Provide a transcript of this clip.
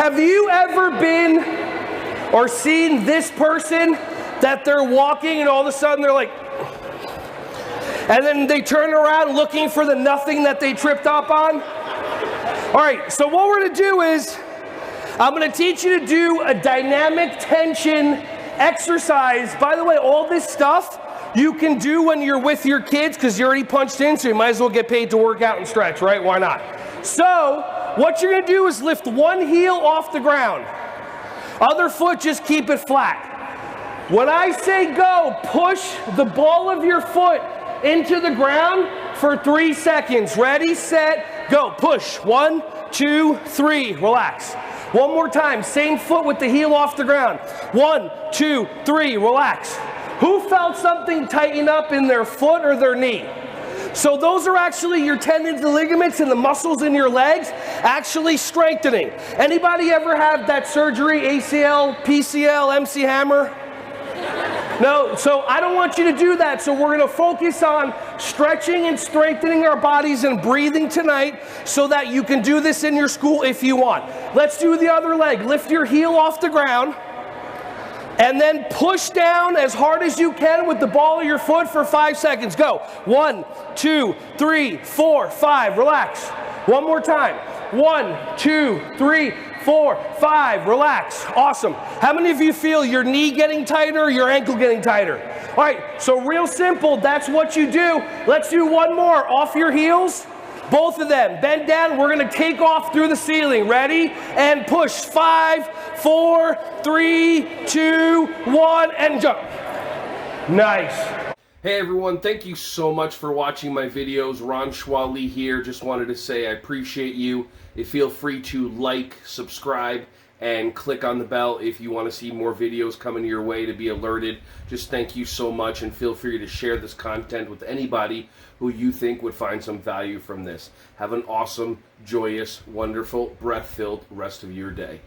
Have you ever been or seen this person that they're walking and all of a sudden they're like, and then they turn around looking for the nothing that they tripped up on? All right, so what we're gonna do is, I'm gonna teach you to do a dynamic tension exercise. By the way, all this stuff you can do when you're with your kids because you already punched in, so you might as well get paid to work out and stretch, right? Why not? So, what you're gonna do is lift one heel off the ground. Other foot, just keep it flat. When I say go, push the ball of your foot into the ground for 3 seconds. Ready, set, go. Push. 1, 2, 3. Relax. One more time. Same foot with the heel off the ground. 1, 2, 3. Relax. Who felt something tighten up in their foot or their knee? So those are actually your tendons and ligaments and the muscles in your legs actually strengthening. Anybody ever have that surgery, ACL, PCL, MC hammer? No, so I don't want you to do that. So we're going to focus on stretching and strengthening our bodies and breathing tonight so that you can do this in your school if you want. Let's do the other leg. Lift your heel off the ground and then push down as hard as you can with the ball of your foot for 5 seconds. Go. 1, 2, 3, 4, 5. Relax. One more time. 1, 2, 3, 4, 5. Relax. Awesome. How many of you feel your knee getting tighter, your ankle getting tighter? All right, so real simple. That's what you do. Let's do one more. Off your heels. Both of them. Bend down. We're going to take off through the ceiling. Ready? And push. 5, 4, 3, 2, 1, and jump. Nice. Hey everyone, thank you so much for watching my videos. Ron Schwally here. Just wanted to say I appreciate you. Feel free to like, subscribe, and click on the bell if you want to see more videos coming your way to be alerted. Just thank you so much, and feel free to share this content with anybody who you think would find some value from this. Have an awesome, joyous, wonderful, breath-filled rest of your day.